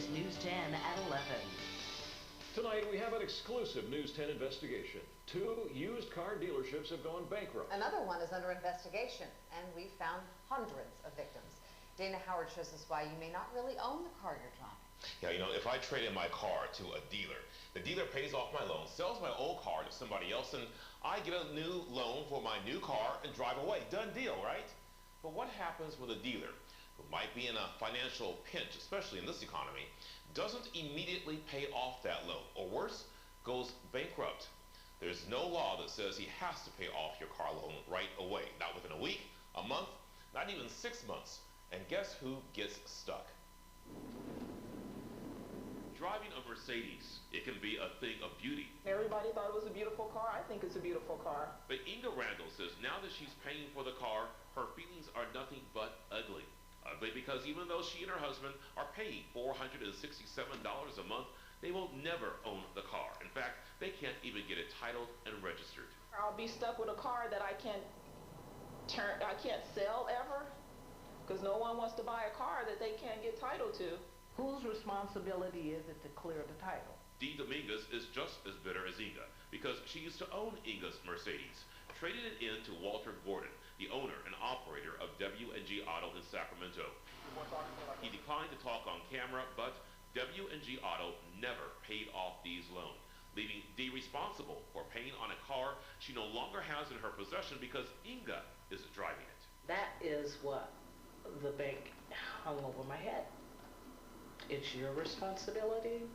It's News 10 at 11. Tonight, we have an exclusive News 10 investigation. 2 used car dealerships have gone bankrupt. Another one is under investigation, and we found hundreds of victims. Dana Howard shows us why you may not really own the car you're driving. Yeah, you know, if I trade in my car to a dealer, the dealer pays off my loan, sells my old car to somebody else, and I get a new loan for my new car and drive away. Done deal, right? But what happens with a dealer who might be in a financial pinch, especially in this economy, doesn't immediately pay off that loan, or worse, goes bankrupt? There's no law that says he has to pay off your car loan right away. Not within a week, a month, not even 6 months. And guess who gets stuck? Driving a Mercedes, it can be a thing of beauty. Everybody thought it was a beautiful car. I think it's a beautiful car. But Inga Randall says now that she's paying for the car, her feelings are nothing but ugly. Ugly because even though she and her husband are paying $467 a month, they will never own the car. In fact, they can't even get it titled and registered. I'll be stuck with a car that I can't sell ever, because no one wants to buy a car that they can't get title to. Whose responsibility is it to clear the title? Dee Dominguez is just as bitter as Inga because she used to own Inga's Mercedes, traded it in to Walter Gordon, the owner and operator of W&G Auto in Sacramento. He declined to talk on camera, but W&G Auto never paid off Dee's loan, leaving Dee responsible for paying on a car she no longer has in her possession because Inga is driving it. That is what the bank hung over my head. It's your responsibility.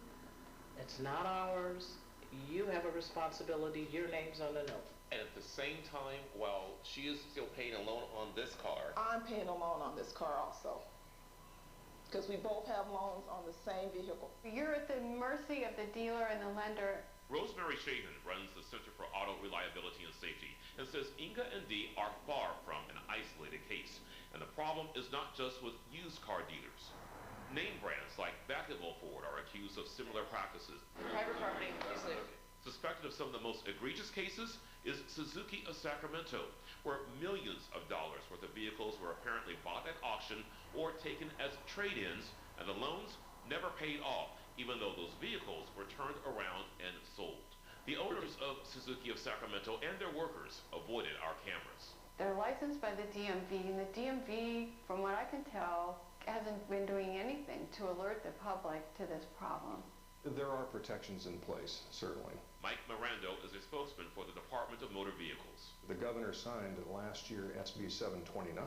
It's not ours. You have a responsibility. Your name's on the note. And at the same time, while she is still paying a loan on this car, I'm paying a loan on this car also, because we both have loans on the same vehicle. You're at the mercy of the dealer and the lender. Rosemary Shaven runs the Center for Auto Reliability and Safety and says Inga and Dee are far from an isolated case. And the problem is not just with used car dealers. Name brands like Basketball Ford are accused of similar practices. Private property, please leave. Suspected of some of the most egregious cases is Suzuki of Sacramento, where millions of dollars worth of vehicles were apparently bought at auction or taken as trade-ins, and the loans never paid off, even though those vehicles were turned around and sold. The owners of Suzuki of Sacramento and their workers avoided our cameras. They're licensed by the DMV, and the DMV, from what I can tell, hasn't been doing anything to alert the public to this problem. There are protections in place, certainly. Mike Mirando is a spokesman for the Department of Motor Vehicles. The governor signed last year SB 729,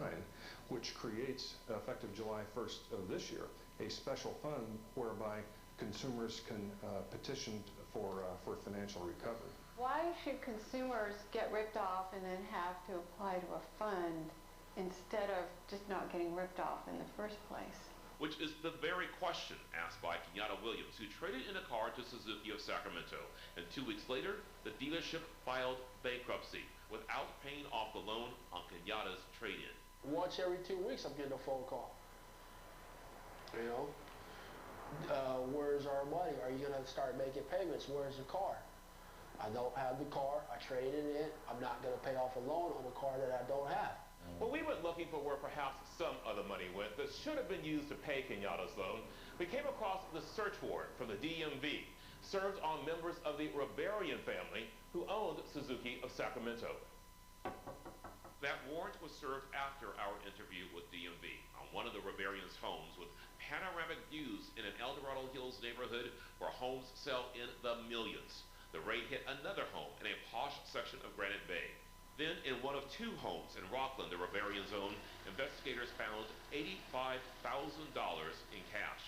which creates, effective July 1st of this year, a special fund whereby consumers can petition for financial recovery. Why should consumers get ripped off and then have to apply to a fund instead of just not getting ripped off in the first place? Which is the very question asked by Kenyatta Williams, who traded in a car to Suzuki of Sacramento. And 2 weeks later, the dealership filed bankruptcy without paying off the loan on Kenyatta's trade-in. Once every 2 weeks, I'm getting a phone call. You know, where's our money? Are you going to start making payments? Where's the car? I don't have the car. I traded it. I'm not going to pay off a loan on a car that I don't have. Well, we went looking for where perhaps some of the money went that should have been used to pay Kenyatta's loan. We came across the search warrant from the DMV, served on members of the Riverian family who owned Suzuki of Sacramento. That warrant was served after our interview with DMV on one of the Riverians' homes with panoramic views in an El Dorado Hills neighborhood where homes sell in the millions. The raid hit another home in a posh section of Granite Bay. Then, in one of 2 homes in Rockland, the Riverian zone, investigators found $85,000 in cash.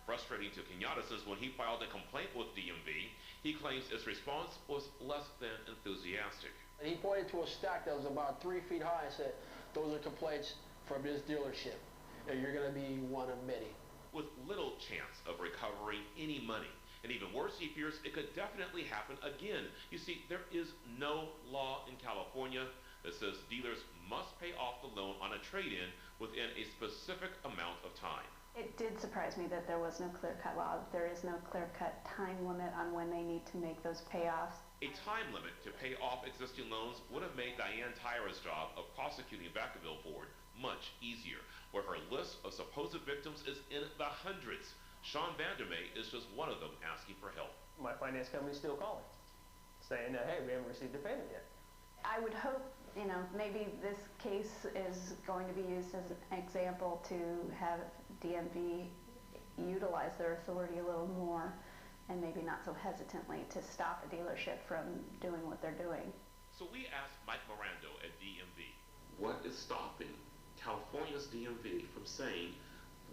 Frustrating to Kenyatta, since when he filed a complaint with DMV, he claims its response was less than enthusiastic. And he pointed to a stack that was about 3 feet high and said, "Those are complaints from this dealership, and you're going to be one of many." With little chance of recovering any money. And even worse, he fears it could definitely happen again. You see, there is no law in California that says dealers must pay off the loan on a trade-in within a specific amount of time. It did surprise me that there was no clear-cut law. There is no clear-cut time limit on when they need to make those payoffs. A time limit to pay off existing loans would have made Diane Tyra's job of prosecuting Vacaville Ford much easier, where her list of supposed victims is in the hundreds. Sean Vandermeer is just one of them asking for help. My finance company's still calling, saying that, hey, we haven't received the payment yet. I would hope, maybe this case is going to be used as an example to have DMV utilize their authority a little more and maybe not so hesitantly to stop a dealership from doing what they're doing. So we asked Mike Mirando at DMV, what is stopping California's DMV from saying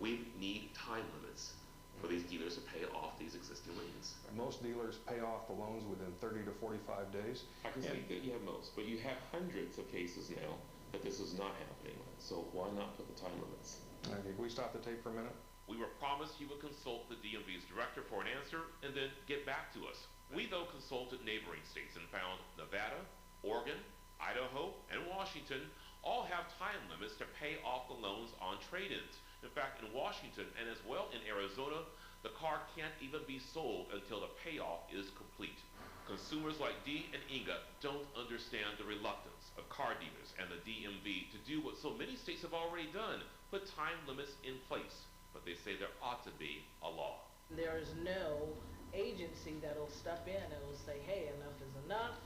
we need time limits for these dealers to pay off these existing liens? Most dealers pay off the loans within 30 to 45 days. I can see that you have most, but you have hundreds of cases now that this is not happening. So why not put the time limits? Okay, can we stop the tape for a minute? We were promised he would consult the DMV's director for an answer and then get back to us. We, though, consulted neighboring states and found Nevada, Oregon, Idaho, and Washington all have time limits to pay off the loans on trade-ins. In fact, in Washington and as well in Arizona, the car can't even be sold until the payoff is complete. Consumers like Dee and Inga don't understand the reluctance of car dealers and the DMV to do what so many states have already done, put time limits in place. But they say there ought to be a law. There is no agency that'll step in and will say, hey, enough is enough.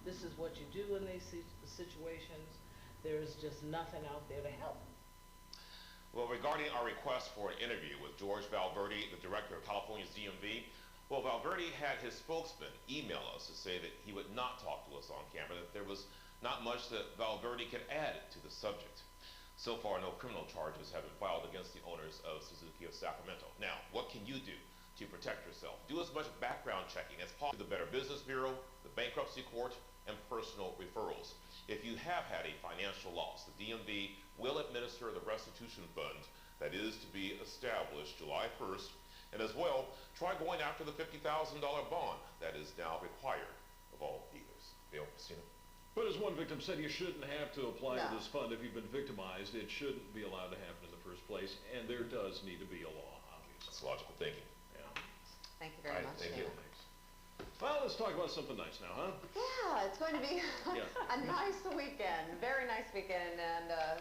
This is what you do in these situations. There's just nothing out there to help. Well, regarding our request for an interview with George Valverde, the director of California's DMV, well, Valverde had his spokesman email us to say that he would not talk to us on camera, that there was not much that Valverde could add to the subject. So far, no criminal charges have been filed against the owners of Suzuki of Sacramento. Now, what can you do to protect yourself? Do as much background checking as possible. The Better Business Bureau, the Bankruptcy Court, and personal referrals. If you have had a financial loss, the DMV will administer the restitution fund that is to be established July 1st. And as well, try going after the $50,000 bond that is now required of all dealers. Bill, Christina? But as one victim said, you shouldn't have to apply No. to this fund if you've been victimized. It shouldn't be allowed to happen in the first place, and there does need to be a law, obviously. That's logical thinking. Yeah. Thank you very much. Thank you. Dana. Well, let's talk about something nice now, huh? Yeah, it's going to be Yeah. a nice weekend, very nice weekend, and